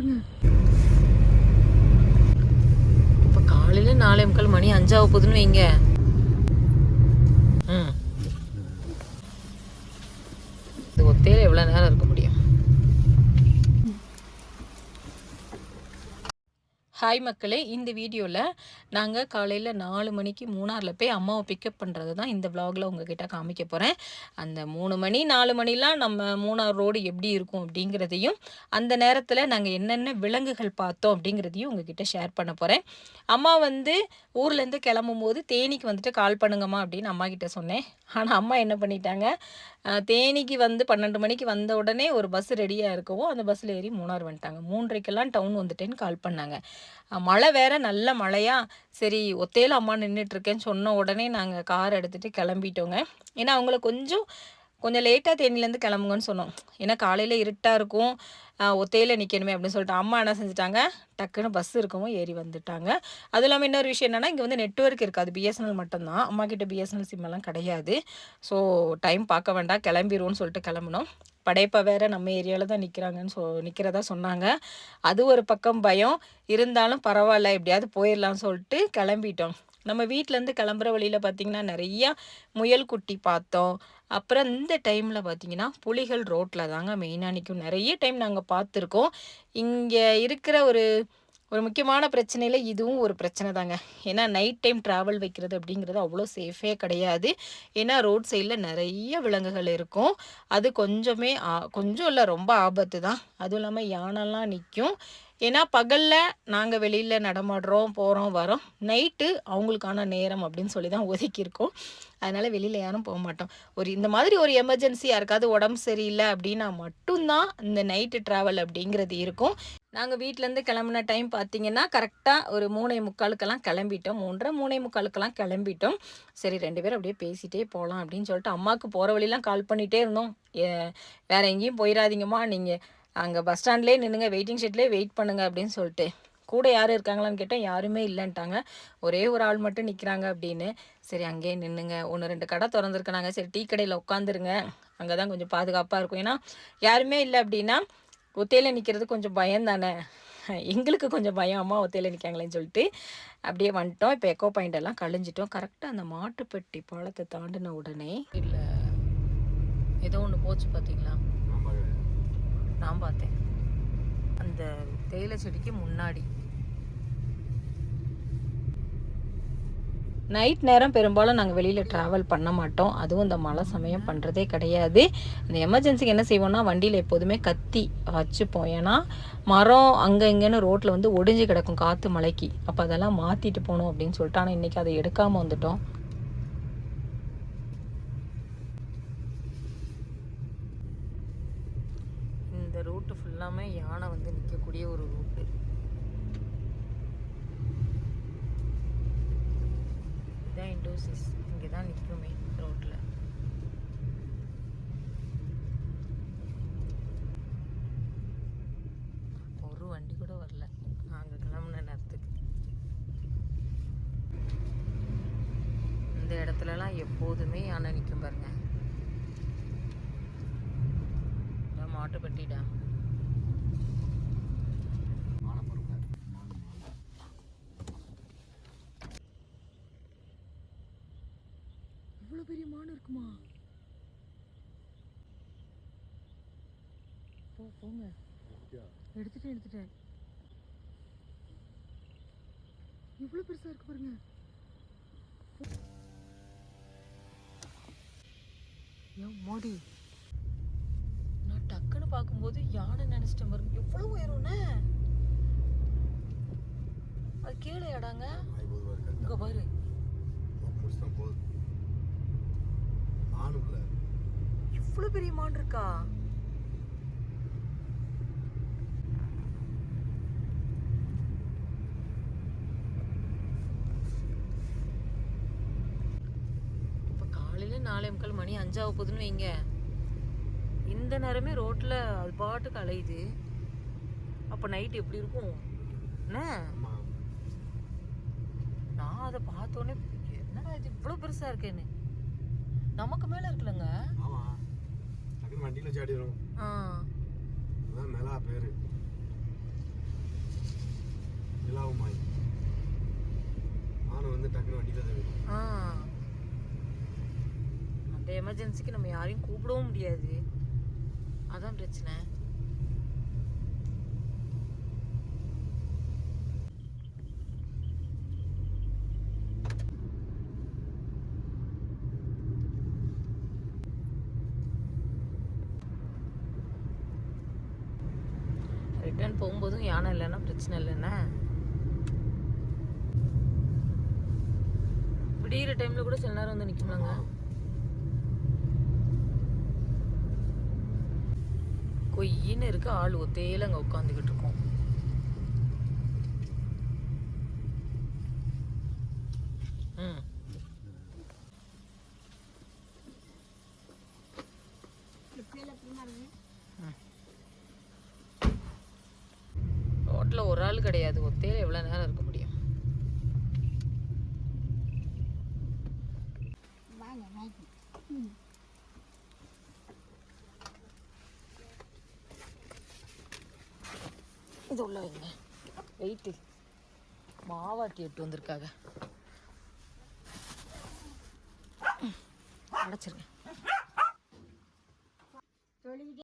பாருங்க. இப்போ காலையில் 4:45 மணி 5 ஆக போகுதுன்னு வைங்க. இது ஒத்தையில் எவ்வளோ நேரம் இருக்க முடியும்? ஹாய் மக்களே, இந்த வீடியோவில் நாங்கள் காலையில் 4 மணிக்கு மூணாரில் போய் அம்மாவை பிக்கப் பண்ணுறது தான் இந்த விலாகில் உங்ககிட்ட காமிக்க போகிறேன். அந்த 3 மணி 4 மணிலாம் நம்ம மூணார் ரோடு எப்படி இருக்கும் அப்படிங்கிறதையும், அந்த நேரத்தில் நாங்கள் என்னென்ன விலங்குகள் பார்த்தோம் அப்படிங்கிறதையும் உங்ககிட்ட ஷேர் பண்ண போகிறேன். அம்மா வந்து ஊர்லேருந்து கிளம்பும் போது தேனிக்கு வந்துட்டு கால் பண்ணுங்கம்மா அப்படின்னு அம்மா கிட்ட சொன்னேன். ஆனால் அம்மா என்ன பண்ணிட்டாங்க, தேனிக்கு வந்து 12 மணிக்கு வந்த உடனே ஒரு பஸ் ரெடியாக இருக்கவும் அந்த பஸ்ஸில் ஏறி மூணார் வந்துட்டாங்க. 3:30க்கெல்லாம் டவுன் வந்துட்டேன்னு கால் பண்ணாங்க. மழை வேறு, நல்ல மழையா. சரி ஒத்தையில் அம்மா நின்றுட்டுருக்கேன்னு சொன்ன உடனே நாங்கள் கார் எடுத்துகிட்டு கிளம்பிட்டோங்க. ஏன்னா அவங்கள கொஞ்சம் லேட்டாக தேனிலேருந்து கிளம்புங்கன்னு சொன்னோம். ஏன்னா காலையில் இருட்டாக இருக்கும், ஒத்தையில் நிற்கணுமே அப்படின்னு சொல்லிட்டு அம்மா என்ன செஞ்சுட்டாங்க, டக்குன்னு பஸ் இருக்கவும் ஏறி வந்துட்டாங்க. அதுவும் இல்லாமல் இன்னொரு விஷயம் என்னென்னா, இங்கே வந்து நெட்வொர்க் இருக்காது, பிஎஸ்என்எல் மட்டும்தான். அம்மா கிட்ட பிஎஸ்என்எல் சிம்மெல்லாம் கிடையாது. ஸோ டைம் பார்க்க வேண்டாம், கிளம்பிடுவோன்னு சொல்லிட்டு கிளம்புனோம். படையப்பா வேறு நம்ம ஏரியாவில் தான் நிற்கிறதா சொன்னாங்க. அது ஒரு பக்கம் பயம் இருந்தாலும் பரவாயில்ல, எப்படியாவது போயிடலான்னு சொல்லிட்டு கிளம்பிட்டோம். நம்ம வீட்டிலேருந்து கிளம்புற வழியில் பார்த்திங்கன்னா நிறையா முயல் குட்டி பார்த்தோம். அப்புறம் இந்த டைமில் பார்த்திங்கன்னா புலிகள் ரோட்டில் தாங்க மெயினாக நிற்கும். நிறைய டைம் நாங்கள் பார்த்துருக்கோம். இங்கே இருக்கிற ஒரு முக்கியமான பிரச்சனையில் இதுவும் ஒரு பிரச்சனை தாங்க. ஏன்னா நைட் டைம் ட்ராவல் வைக்கிறது அப்படிங்கிறது அவ்வளோ சேஃபே கிடையாது. ஏன்னா ரோட் சைடில் நிறைய விலங்குகள் இருக்கும். அது கொஞ்சம் இல்லை, ரொம்ப ஆபத்து தான். அதுவும் இல்லாமல் யானைலாம் நிற்கும். ஏன்னா பகலில் நாங்கள் வெளியில் நடமாடுறோம், போகிறோம், வரோம். நைட்டு அவங்களுக்கான நேரம் அப்படின்னு சொல்லி தான் ஒதுக்கியிருக்கோம். அதனால் வெளியில் யாரும் போக மாட்டோம். இந்த மாதிரி ஒரு எமர்ஜென்சி, யாருக்காவது உடம்பு சரியில்லை அப்படின்னா மட்டும்தான் இந்த நைட்டு ட்ராவல் அப்படிங்கிறது இருக்கும். நாங்கள் வீட்டிலேருந்து கிளம்புன டைம் பார்த்திங்கன்னா கரெக்டாக ஒரு 3:45 கிளம்பிட்டோம். 3:45 கிளம்பிட்டோம். சரி 2 பேரும் அப்படியே பேசிகிட்டே போகலாம் அப்படின்னு சொல்லிட்டு அம்மாவுக்கு போகிற வழியெலாம் கால் பண்ணிகிட்டே இருந்தோம். வேறு எங்கேயும் போயிடாதீங்கம்மா, நீங்கள் அங்கே பஸ் ஸ்டாண்ட்லேயே நின்றுங்க, வெயிட்டிங் ஷெட்லேயே வெயிட் பண்ணுங்கள் அப்படின்னு சொல்லிட்டு. கூட யாரும் இருக்காங்களான்னு கேட்டால் யாருமே இல்லைன்ட்டாங்க. ஒரே ஒரு ஆள் மட்டும் நிற்கிறாங்க அப்படின்னு. சரி அங்கேயே நின்றுங்க, 1-2 கடை திறந்துருக்கனாங்க. சரி டீ கடையில் உட்காந்துருங்க, அங்கே தான் கொஞ்சம் பாதுகாப்பாக இருக்கும். ஏன்னா யாருமே இல்லை அப்படின்னா ஒத்தையில் நிற்கிறது கொஞ்சம் பயம் தானே. எங்களுக்கு கொஞ்சம் பயம், அம்மா ஒத்தையில் நிற்காங்களேன்னு சொல்லிட்டு அப்படியே வந்துட்டோம். இப்போ எக்கோ பாயிண்ட் எல்லாம் கழிஞ்சிட்டோம். கரெக்டாக அந்த மாட்டுப்பட்டி பாலத்தை தாண்டின உடனே இல்லை ஏதோ ஒன்று போச்சு பார்த்தீங்களா? நான் பார்த்தேன் அந்த தேயிலை செடிக்கு முன்னாடி. நைட் நேரம் பெரும்பாலும் நாங்கள் வெளியில் ட்ராவல் பண்ண மாட்டோம். அதுவும் இந்த மழை சமயம் பண்ணுறதே கிடையாது. இந்த எமர்ஜென்சிக்கு என்ன செய்வோம்னா வண்டியில் எப்போதுமே கத்தி வச்சுப்போம். ஏன்னா மரம் அங்கே இங்கேன்னு ரோட்டில் வந்து ஒடிஞ்சு கிடக்கும் காற்று மழைக்கு. அப்போ அதெல்லாம் மாற்றிட்டு போகணும் அப்படின்னு சொல்லிட்டு. ஆனால் இன்றைக்கி அதை எடுக்காமல் வந்துட்டோம். இந்த ரூட்டு ஃபுல்லாமே யானை வந்து நிற்கக்கூடிய ஒரு ரூட்டு. இதான் இண்டோசிஸ், இங்கே தான் நிற்குமே ரோட்டில். ஒரு வண்டி கூட வரல நாங்கள் கிளம்புன நேரத்துக்கு. இந்த இடத்துலலாம் எப்போதுமே யானை நிற்கும் பாருங்க. மாட்டுப்பட்டிடா. இவ்வளோ பெரிய மான் இருக்குமா? போங்க, எடுத்துட்டேன். இவ்வளோ பெருசா இருக்கு பாருங்க. மோடி, நான் டக்குன்னு பார்க்கும்போது யானை நினைச்சிட்டேன் பாருங்க. எவ்வளவு உயரம்னு அது கீழே இடாங்க. இங்க பாரு, இவ்வளவு பெரிய மான் இருக்கா? இப்ப காலையில 4:45 மணி 5 ஆக போகுதுன்னு வைங்க. இந்த நேரமே ரோட்டில் அது பாட்டுக்கு அலையுது. அப்போ நைட்டு எப்படி இருக்கும் என்ன? நான் அதை பார்த்தோன்னே என்னடா இது இவ்வளோ பெருசாக இருக்கேன்னு. நமக்கு மேலே இருக்குல்லங்க. வண்டியில் சாடி வரும். மேலா பேரு எமர்ஜென்சிக்கு நம்ம யாரையும் கூப்பிடவும் முடியாது, அதான் பிரச்சனை. ரிட்டர்ன் போகும்போதும் யானை இல்லைன்னா பிரச்சனை இல்லைன்னா, விடிகிற டைமில் கூட சில நேரம் வந்து நிற்கும்லாங்க. கொய்யின்னு இருக்கு, ஆள் ஒத்தையில அங்கே உட்காந்துக்கிட்டு இருக்கோம். ரோட்டில் ஒரு ஆள் கிடையாது, ஒத்தையில எவ்வளோ நேரம் இருக்க முடியும்? இது உள்ள வைங்க, வெயிட்டு மாவாட்டி எட்டு வந்திருக்காங்க, அடைச்சிருங்க.